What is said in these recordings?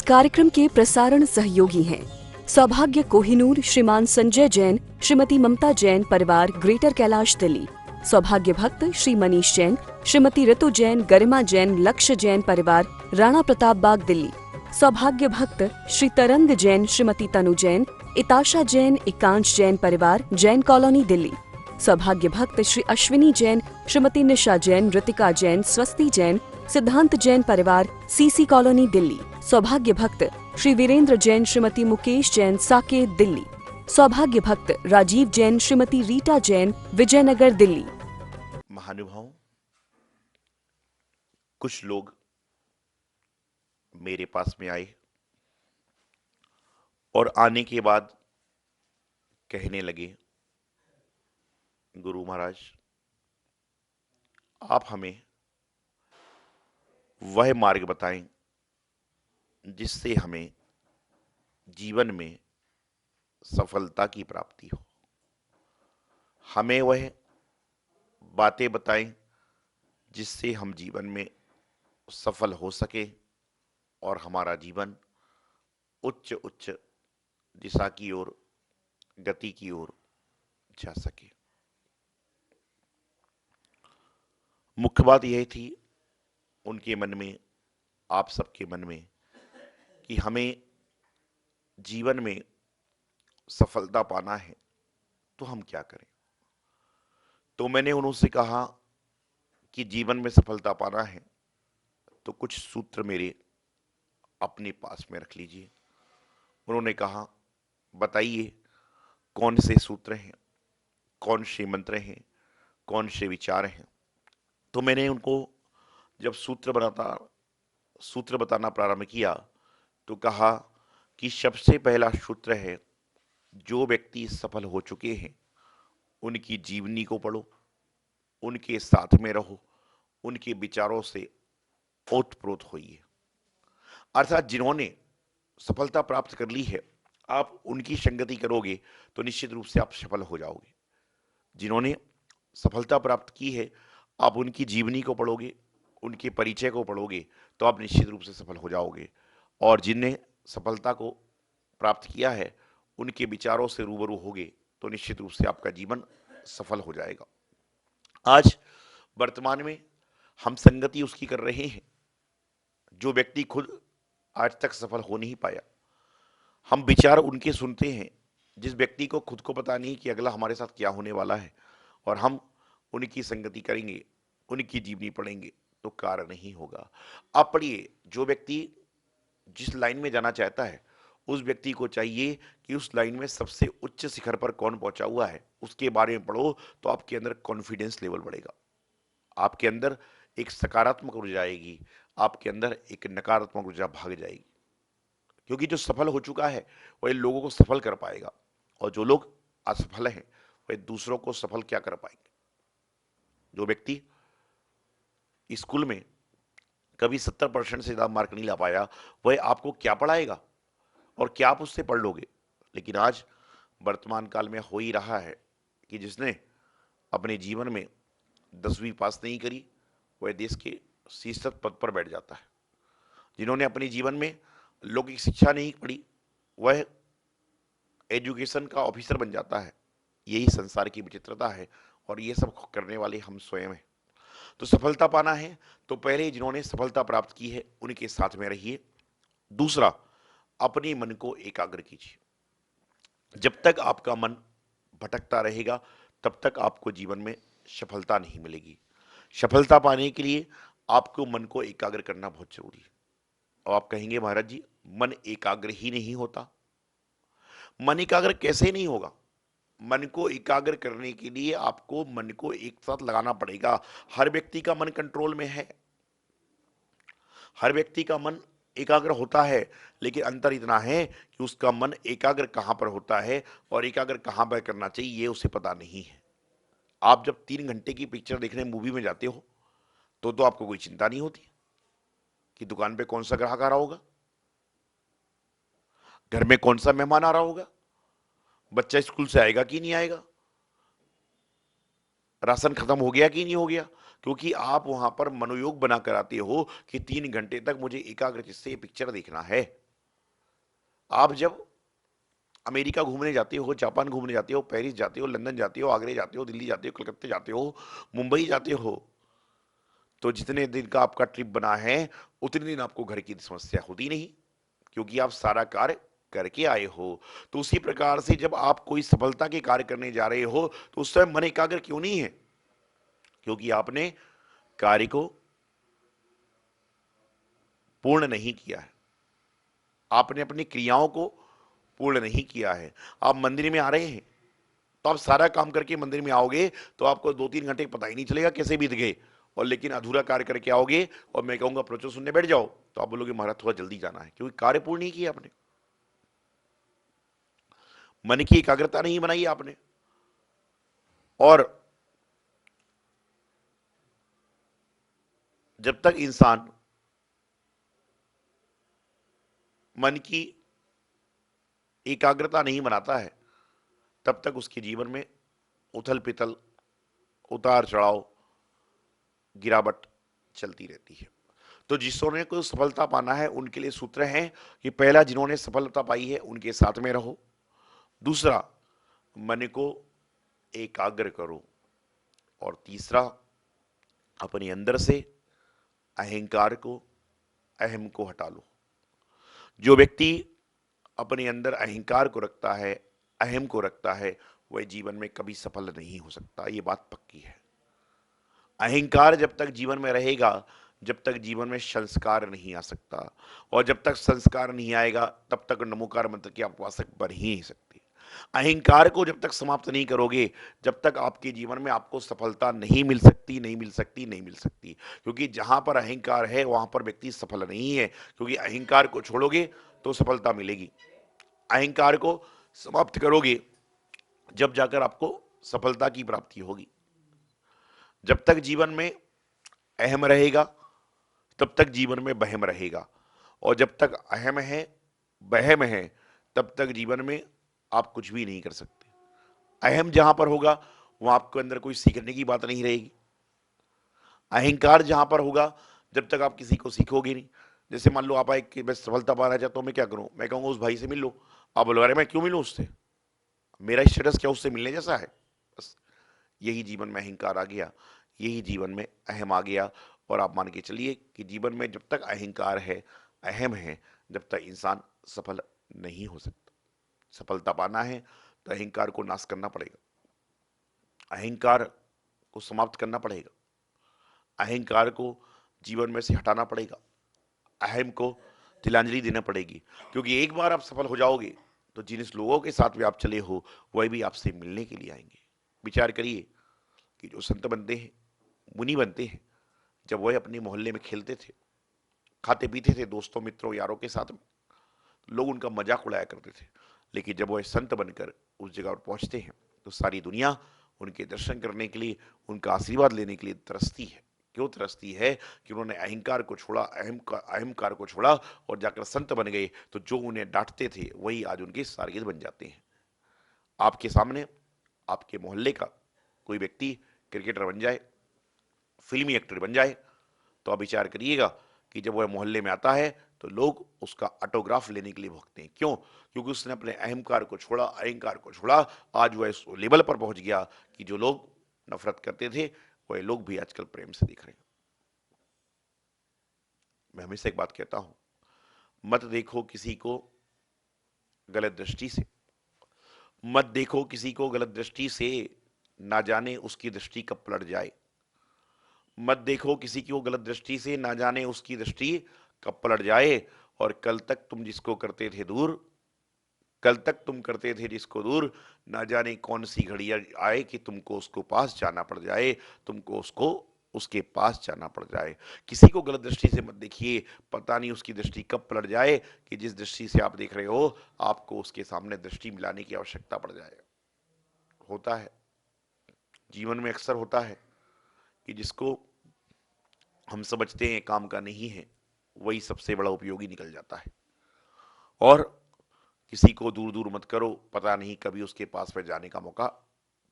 कार्यक्रम के प्रसारण सहयोगी हैं सौभाग्य कोहिनूर, श्रीमान संजय जैन, श्रीमती ममता जैन, परिवार ग्रेटर कैलाश दिल्ली। सौभाग्य भक्त श्री मनीष जैन, श्रीमती ऋतु जैन, गरिमा जैन, लक्ष्य जैन, परिवार राणा प्रताप बाग दिल्ली। सौभाग्य भक्त श्री तरंग जैन, श्रीमती तनु जैन, इताशा जैन, एकांश जैन, परिवार जैन कॉलोनी दिल्ली। सौभाग्य भक्त श्री अश्विनी जैन, श्रीमती निशा जैन, ऋतिका जैन, स्वस्ति जैन, सिद्धांत जैन, परिवार सीसी कॉलोनी दिल्ली। सौभाग्य भक्त श्री वीरेंद्र जैन, श्रीमती मुकेश जैन, साकेत दिल्ली। सौभाग्य भक्त राजीव जैन, श्रीमती रीटा जैन, विजयनगर दिल्ली। महानुभाव, कुछ लोग मेरे पास में आए और आने के बाद कहने लगे, गुरु महाराज आप हमें वह मार्ग बताएं जिससे हमें जीवन में सफलता की प्राप्ति हो। हमें वह बातें बताएं जिससे हम जीवन में सफल हो सके और हमारा जीवन उच्च उच्च दिशा की ओर, गति की ओर जा सके। मुख्य बात यह थी उनके मन में, आप सबके मन में, कि हमें जीवन में सफलता पाना है तो हम क्या करें। तो मैंने उनसे कहा कि जीवन में सफलता पाना है तो कुछ सूत्र मेरे अपने पास में रख लीजिए। उन्होंने कहा, बताइए कौन से सूत्र हैं, कौन से मंत्र हैं, कौन से विचार हैं। तो मैंने उनको जब सूत्र बताना प्रारंभ किया तो कहा कि सबसे पहला सूत्र है, जो व्यक्ति सफल हो चुके हैं उनकी जीवनी को पढ़ो, उनके साथ में रहो, उनके विचारों से ओतप्रोत होइए। अर्थात जिन्होंने सफलता प्राप्त कर ली है, आप उनकी संगति करोगे तो निश्चित रूप से आप सफल हो जाओगे। जिन्होंने सफलता प्राप्त की है, आप उनकी जीवनी को पढ़ोगे, उनके परिचय को पढ़ोगे तो आप निश्चित रूप से सफल हो जाओगे। और जिनने सफलता को प्राप्त किया है, उनके विचारों से रूबरू होगे तो निश्चित रूप से आपका जीवन सफल हो जाएगा। आज वर्तमान में हम संगति उसकी कर रहे हैं जो व्यक्ति खुद आज तक सफल हो नहीं पाया। हम विचार उनके सुनते हैं जिस व्यक्ति को खुद को पता नहीं कि अगला हमारे साथ क्या होने वाला है, और हम उनकी संगति करेंगे, उनकी जीवनी पढ़ेंगे तो कार्य नहीं होगा। आप पढ़िए, जो व्यक्ति जिस लाइन में जाना चाहता है उस व्यक्ति को चाहिए कि उस लाइन में सबसे उच्च शिखर पर कौन पहुंचा हुआ है उसके बारे में पढ़ो, तो आपके अंदर कॉन्फिडेंस लेवल बढ़ेगा, आपके अंदर एक सकारात्मक ऊर्जा आएगी, आपके अंदर एक नकारात्मक ऊर्जा भाग जाएगी। क्योंकि जो सफल हो चुका है वह लोगों को सफल कर पाएगा, और जो लोग असफल हैं वह दूसरों को सफल क्या कर पाएंगे। जो व्यक्ति स्कूल में कभी 70% से ज्यादा मार्क नहीं ला पाया, वह आपको क्या पढ़ाएगा और क्या आप उससे पढ़ लोगे। लेकिन आज वर्तमान काल में हो ही रहा है कि जिसने अपने जीवन में 10वीं पास नहीं करी वह देश के शीर्ष पद पर बैठ जाता है। जिन्होंने अपने जीवन में लौकिक शिक्षा नहीं पढ़ी वह एजुकेशन का ऑफिसर बन जाता है। यही संसार की विचित्रता है, और ये सब करने वाले हम स्वयं हैं। तो सफलता पाना है तो पहले जिन्होंने सफलता प्राप्त की है उनके साथ में रहिए। दूसरा, अपने मन को एकाग्र कीजिए। जब तक आपका मन भटकता रहेगा तब तक आपको जीवन में सफलता नहीं मिलेगी। सफलता पाने के लिए आपको मन को एकाग्र करना बहुत जरूरी है। और आप कहेंगे, महाराज जी मन एकाग्र ही नहीं होता। मन एकाग्र कैसे नहीं होगा? मन को एकाग्र करने के लिए आपको मन को एक साथ लगाना पड़ेगा। हर व्यक्ति का मन कंट्रोल में है, हर व्यक्ति का मन एकाग्र होता है, लेकिन अंतर इतना है कि उसका मन एकाग्र कहां पर होता है और एकाग्र कहां पर करना चाहिए ये उसे पता नहीं है। आप जब 3 घंटे की पिक्चर देखने मूवी में जाते हो तो आपको कोई चिंता नहीं होती कि दुकान पे कौन सा ग्राहक आ रहा होगा, घर में कौन सा मेहमान आ रहा होगा, बच्चा स्कूल से आएगा कि नहीं आएगा, राशन खत्म हो गया कि नहीं हो गया, क्योंकि आप वहां पर मनोयोग बनाकर आते हो कि 3 घंटे तक मुझे एकाग्र चित्त से पिक्चर देखना है। आप जब अमेरिका घूमने जाते हो, जापान घूमने जाते हो, पेरिस जाते हो, लंदन जाते हो, आगरे जाते हो, दिल्ली जाते हो, कलकत्ते जाते हो, मुंबई जाते हो, तो जितने दिन का आपका ट्रिप बना है उतने दिन आपको घर की समस्या होती नहीं, क्योंकि आप सारा कार्य करके आए हो। तो उसी प्रकार से जब आप कोई सफलता के कार्य करने जा रहे हो तो उस समय मन एकाग्र क्यों नहीं है? क्योंकि आपने कार्य को पूर्ण नहीं किया है, आपने अपनी क्रियाओं को पूर्ण नहीं किया है। आप मंदिर में आ रहे हैं तो आप सारा काम करके मंदिर में आओगे तो आपको 2-3 घंटे पता ही नहीं चलेगा कैसे बीत गए, और लेकिन अधूरा कार्य करके आओगे और मैं कहूंगा प्रवचन सुनने बैठ जाओ तो आप बोलोगे महाराज थोड़ा जल्दी जाना है, क्योंकि कार्य पूर्ण नहीं किया आपने, मन की एकाग्रता नहीं बनाई आपने। और जब तक इंसान मन की एकाग्रता नहीं बनाता है तब तक उसके जीवन में उथल पिथल, उतार चढ़ाव, गिरावट चलती रहती है। तो जिसने को सफलता पाना है उनके लिए सूत्र है कि पहला, जिन्होंने सफलता पाई है उनके साथ में रहो। दूसरा, मन को एकाग्र करो। और तीसरा, अपने अंदर से अहंकार को, अहम को हटा लो। जो व्यक्ति अपने अंदर अहंकार को रखता है, अहम को रखता है, वह जीवन में कभी सफल नहीं हो सकता, ये बात पक्की है। अहंकार जब तक जीवन में रहेगा, जब तक जीवन में संस्कार नहीं आ सकता, और जब तक संस्कार नहीं आएगा तब तक नमोकार मंत्र की आप उपासक बन ही नहीं सकते। अहंकार को जब तक समाप्त नहीं करोगे, जब तक आपके जीवन में आपको सफलता नहीं मिल सकती, नहीं मिल सकती, नहीं मिल सकती। क्योंकि जहां पर अहंकार है वहां पर व्यक्ति सफल नहीं है, क्योंकि अहंकार को छोड़ोगे तो सफलता मिलेगी, अहंकार को समाप्त करोगे जब जाकर आपको सफलता की प्राप्ति होगी। जब तक जीवन में अहम रहेगा तब तक जीवन में बहम रहेगा, और जब तक अहम है, बहम है, तब तक जीवन में आप कुछ भी नहीं कर सकते। अहम जहां पर होगा वहां आपके अंदर कोई सीखने की बात नहीं रहेगी। अहंकार जहां पर होगा, जब तक आप किसी को सीखोगे नहीं। जैसे मान लो आप एक कि मैं सफलता पाना चाहता हूं, मैं क्या करूं? मैं कहूंगा उस भाई से मिल लो। आप बोलो अरे मैं क्यों मिलूं उससे, मेरा स्टेटस क्या उससे मिलने जैसा है? बस यही जीवन में अहंकार आ गया, यही जीवन में अहम आ गया। और आप मान के चलिए कि जीवन में जब तक अहंकार है, अहम है, जब तक इंसान सफल नहीं हो सकता। सफलता पाना है तो अहंकार को नाश करना पड़ेगा, अहंकार को समाप्त करना पड़ेगा, अहंकार को जीवन में से हटाना पड़ेगा, अहम को तिलांजलि देना पड़ेगी। क्योंकि एक बार आप सफल हो जाओगे तो जिन लोगों के साथ भी आप चले हो वह भी आपसे मिलने के लिए आएंगे। विचार करिए कि जो संत बनते हैं, मुनि बनते हैं, जब वह अपने मोहल्ले में खेलते थे, खाते पीते थे दोस्तों, मित्रों, यारों के साथ में, लोग उनका मजाक उड़ाया करते थे। लेकिन जब वह संत बनकर उस जगह पर पहुंचते हैं तो सारी दुनिया उनके दर्शन करने के लिए, उनका आशीर्वाद लेने के लिए तरसती है। क्यों तरसती है? कि उन्होंने अहंकार को छोड़ा, अहंकार को छोड़ा और जाकर संत बन गए। तो जो उन्हें डांटते थे वही आज उनके शागिर्द बन जाते हैं। आपके सामने आपके मोहल्ले का कोई व्यक्ति क्रिकेटर बन जाए, फिल्मी एक्टर बन जाए, तो आप विचार करिएगा कि जब वह मोहल्ले में आता है तो लोग उसका ऑटोग्राफ लेने के लिए भगते हैं। क्यों? क्योंकि उसने अपने अहंकार को छोड़ा, अहंकार को छोड़ा। आज वह इस लेवल पर पहुंच गया कि जो लोग नफरत करते थे वह लोग भी आजकल प्रेम से देख रहे हैं। मैं हमेशा एक बात कहता हूं, मत देखो किसी को गलत दृष्टि से, मत देखो किसी को गलत दृष्टि से, ना जाने उसकी दृष्टि कब पलट जाए। मत देखो किसी को गलत दृष्टि से, ना जाने उसकी दृष्टि कब पलट जाए। और कल तक तुम जिसको करते थे दूर, कल तक तुम करते थे जिसको दूर, ना जाने कौन सी घड़ियां आए कि तुमको उसको पास जाना पड़ जाए, तुमको उसको उसके पास जाना पड़ जाए। किसी को गलत दृष्टि से मत देखिए, पता नहीं उसकी दृष्टि कब पलट जाए कि जिस दृष्टि से आप देख रहे हो आपको उसके सामने दृष्टि मिलाने की आवश्यकता पड़ जाए। होता है, जीवन में अक्सर होता है कि जिसको हम समझते हैं काम का नहीं है वही सबसे बड़ा उपयोगी निकल जाता है। और किसी को दूर दूर मत करो, पता नहीं कभी उसके पास में जाने का मौका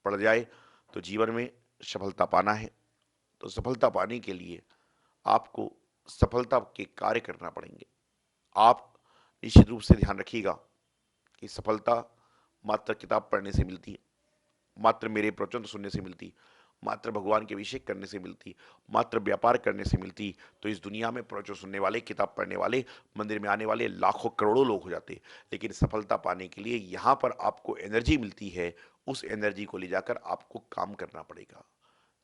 पड़ जाए। तो जीवन में सफलता पाना है तो सफलता पाने के लिए आपको सफलता के कार्य करना पड़ेंगे। आप निश्चित रूप से ध्यान रखिएगा कि सफलता मात्र किताब पढ़ने से मिलती है, मात्र मेरे प्रवचन सुनने से मिलती, मात्र भगवान के अभिषेक करने से मिलती, मात्र व्यापार करने से मिलती, तो इस दुनिया में प्रवचन सुनने वाले, किताब पढ़ने वाले, मंदिर में आने वाले लाखों करोड़ों लोग हो जाते। लेकिन सफलता पाने के लिए यहाँ पर आपको एनर्जी मिलती है, उस एनर्जी को ले जाकर आपको काम करना पड़ेगा।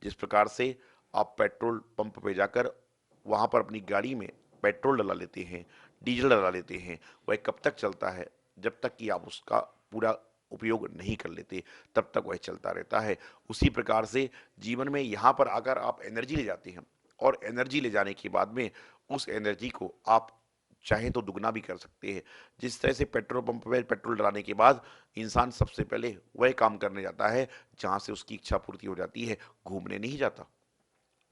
जिस प्रकार से आप पेट्रोल पंप पे जाकर वहाँ पर अपनी गाड़ी में पेट्रोल डला लेते हैं, डीजल डला लेते हैं, वह कब तक चलता है? जब तक कि आप उसका पूरा उपयोग नहीं कर लेते, तब तक वह चलता रहता है। उसी प्रकार से जीवन में यहाँ पर आकर आप एनर्जी ले जाते हैं, और एनर्जी ले जाने के बाद में उस एनर्जी को आप चाहें तो दुगना भी कर सकते हैं। जिस तरह से पेट्रोल पंप पे पेट्रोल डलाने के बाद इंसान सबसे पहले वह काम करने जाता है जहाँ से उसकी इच्छा पूर्ति हो जाती है, घूमने नहीं जाता।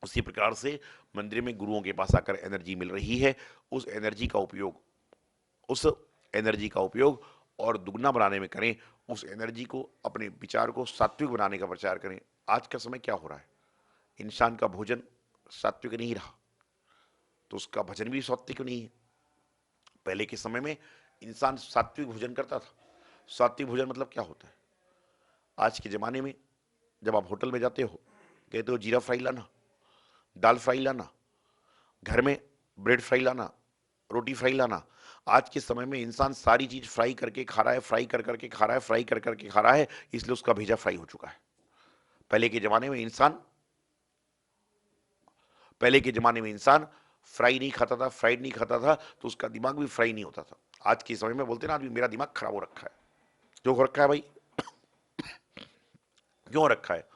उसी प्रकार से मंदिर में गुरुओं के पास आकर एनर्जी मिल रही है, उस एनर्जी का उपयोग और दुगना बनाने में करें। उस एनर्जी को, अपने विचार को सात्विक बनाने का प्रचार करें। आज का समय क्या हो रहा है? इंसान का भोजन सात्विक नहीं रहा, तो उसका भजन भी सात्विक नहीं है। पहले के समय में इंसान सात्विक भोजन करता था। सात्विक भोजन मतलब क्या होता है? आज के जमाने में जब आप होटल में जाते हो, कहते हो जीरा फ्राई लाना, दाल फ्राई लाना, घर में ब्रेड फ्राई लाना, रोटी फ्राई लाना। आज के समय में इंसान सारी चीज फ्राई करके खा रहा है, फ्राई कर करके खा रहा है, फ्राई कर करके खा रहा है, इसलिए उसका भेजा फ्राई हो चुका है। पहले के जमाने में इंसान फ्राई नहीं खाता था, फ्राइड नहीं खाता था, तो उसका दिमाग भी फ्राई नहीं होता था। आज के समय में बोलते ना आदमी, मेरा दिमाग खराब हो रखा है। क्यों हो रखा है भाई? क्यों हो रखा है?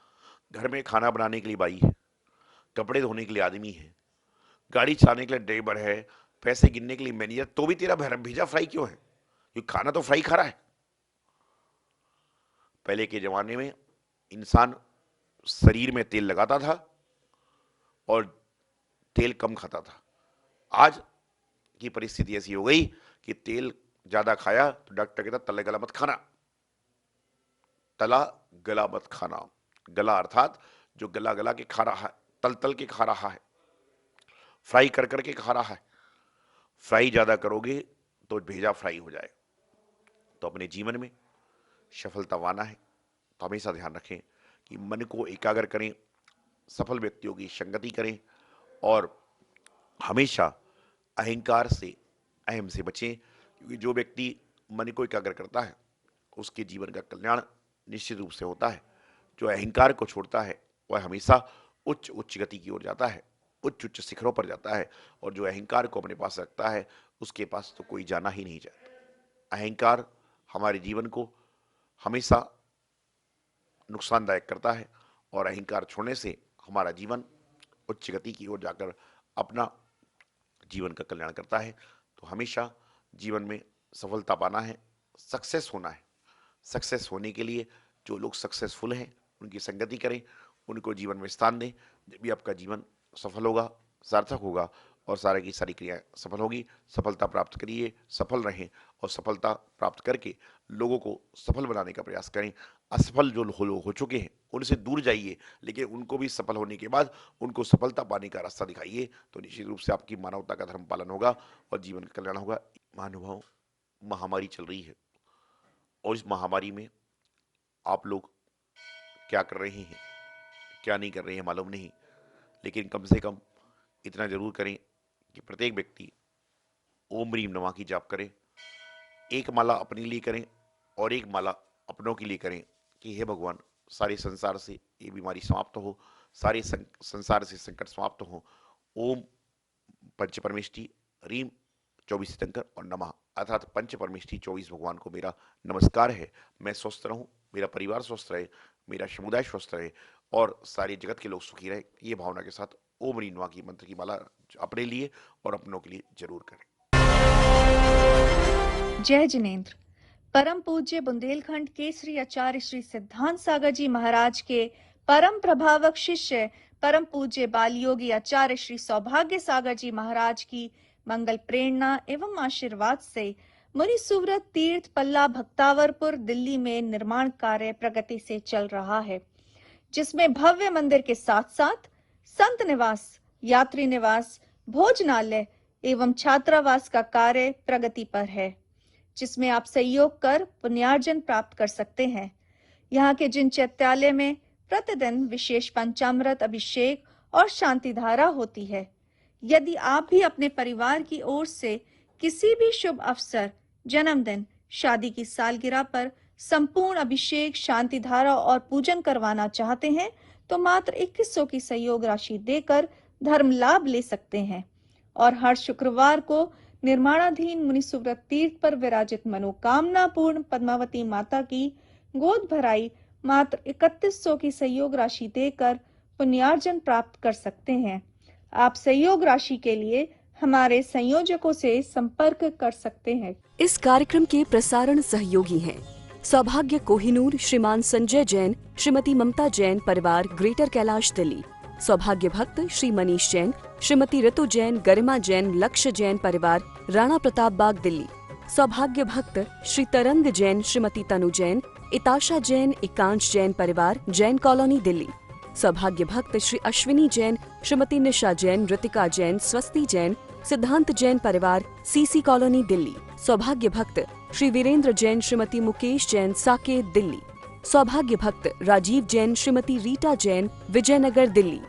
घर में खाना बनाने के लिए बाई है, कपड़े धोने के लिए आदमी है, गाड़ी चलाने के लिए ड्राइवर है, पैसे गिनने के लिए मैनेजर, तो भी तेरा भेजा फ्राई क्यों है? क्योंकि खाना तो फ्राई खा रहा है। पहले के जमाने में इंसान शरीर में तेल लगाता था और तेल कम खाता था। आज की परिस्थिति ऐसी हो गई कि तेल ज्यादा खाया तो डॉक्टर कहता तला गला मत खाना। तला गला मत खाना, गला अर्थात जो गला गला के खा रहा है, तल तल के खा रहा है, फ्राई कर करके खा रहा है। फ्राई ज्यादा करोगे तो भेजा फ्राई हो जाए। तो अपने जीवन में सफलता पाना है तो हमेशा ध्यान रखें कि मन को एकाग्र करें, सफल व्यक्तियों की संगति करें, और हमेशा अहंकार से, अहम से बचें। क्योंकि जो व्यक्ति मन को एकाग्र करता है उसके जीवन का कल्याण निश्चित रूप से होता है। जो अहंकार को छोड़ता है वह हमेशा उच्च उच्च गति की ओर जाता है, उच्च उच्च शिखरों पर जाता है। और जो अहंकार को अपने पास रखता है उसके पास तो कोई जाना ही नहीं चाहता। अहंकार हमारे जीवन को हमेशा नुकसानदायक करता है, और अहंकार छोड़ने से हमारा जीवन उच्च गति की ओर जाकर अपना जीवन का कल्याण करता है। तो हमेशा जीवन में सफलता पाना है, सक्सेस होना है। सक्सेस होने के लिए जो लोग सक्सेसफुल हैं उनकी संगति करें, उनको जीवन में स्थान दें। जब भी आपका जीवन सफल होगा, सार्थक होगा, और सारे की सारी क्रियाएं सफल होगी। सफलता प्राप्त करिए, सफल रहें, और सफलता प्राप्त करके लोगों को सफल बनाने का प्रयास करें। असफल जो लोग हो चुके हैं उनसे दूर जाइए, लेकिन उनको भी सफल होने के बाद उनको सफलता पाने का रास्ता दिखाइए। तो निश्चित रूप से आपकी मानवता का धर्म पालन होगा और जीवन का कल्याण होगा। महानुभाव, महामारी चल रही है, और इस महामारी में आप लोग क्या कर रहे हैं, क्या नहीं कर रहे हैं मालूम नहीं, लेकिन कम से कम इतना जरूर करें कि प्रत्येक व्यक्ति ओम ह्रीम नमः की जाप करें। एक माला अपने लिए करें और एक माला अपनों के लिए करें कि हे भगवान, सारे संसार से ये बीमारी समाप्त हो, सारे संसार से संकट समाप्त हो। ओम पंच परमेष्टि, रीम 24 तीर्थंकर और नमः अर्थात पंच परमेष्टि 24 भगवान को मेरा नमस्कार है। मैं स्वस्थ रहूं, मेरा परिवार स्वस्थ रहे, मेरा समुदाय स्वस्थ रहे, और सारे जगत के लोग सुखी रहे। ये भावना के साथ ओम ह्रीम नमः की मंत्र की माला अपने लिए और अपनों के लिए जरूर करें। जय जिनेन्द्र। परम पूज्य बुंदेलखंड केसरी आचार्य श्री सिद्धांत सागर जी महाराज के परम प्रभावक शिष्य परम पूज्य बाल योगी आचार्य श्री सौभाग्य सागर जी महाराज की मंगल प्रेरणा एवं आशीर्वाद से मुनि सुव्रत तीर्थ पल्ला भक्तावरपुर दिल्ली में निर्माण कार्य प्रगति से चल रहा है, जिसमें भव्य मंदिर के साथ साथ संत निवास, यात्री निवास, भोजनालय एवं छात्रावास का कार्य प्रगति पर है। जिसमें आप सहयोग कर पुण्यार्जन प्राप्त कर सकते हैं। यहाँ के जिन चैत्यालय में प्रतिदिन विशेष पंचामृत अभिषेक और शांति धारा होती है। यदि आप भी अपने परिवार की ओर से किसी भी शुभ अवसर, जन्मदिन, शादी की सालगिरह पर संपूर्ण अभिषेक, शांति धारा और पूजन करवाना चाहते हैं, तो मात्र 2100 की सहयोग राशि देकर धर्म लाभ ले सकते हैं। और हर शुक्रवार को निर्माणाधीन मुनि सुव्रत तीर्थ पर विराजित मनोकामना पूर्ण पद्मावती माता की गोद भराई मात्र 3100 की सहयोग राशि देकर पुण्यार्जन प्राप्त कर सकते हैं। आप सहयोग राशि के लिए हमारे संयोजकों से संपर्क कर सकते हैं। इस कार्यक्रम के प्रसारण सहयोगी हैं सौभाग्य कोहिनूर श्रीमान संजय जैन, श्रीमती ममता जैन, परिवार ग्रेटर कैलाश दिल्ली। सौभाग्य भक्त श्री मनीष जैन, श्रीमती ऋतु जैन, गरिमा जैन, लक्ष्य जैन, परिवार राणा प्रताप बाग दिल्ली। सौभाग्य भक्त श्री तरंग जैन, श्रीमती तनु जैन, इताशा जैन, एकांश जैन, परिवार जैन कॉलोनी दिल्ली। सौभाग्य भक्त श्री अश्विनी जैन, श्रीमती निशा जैन, ऋतिका जैन, स्वस्ति जैन, सिद्धांत जैन, परिवार सीसी कॉलोनी दिल्ली। सौभाग्य भक्त श्री वीरेंद्र जैन, श्रीमती मुकेश जैन, साकेत दिल्ली। सौभाग्य भक्त राजीव जैन, श्रीमती रीटा जैन, विजयनगर दिल्ली।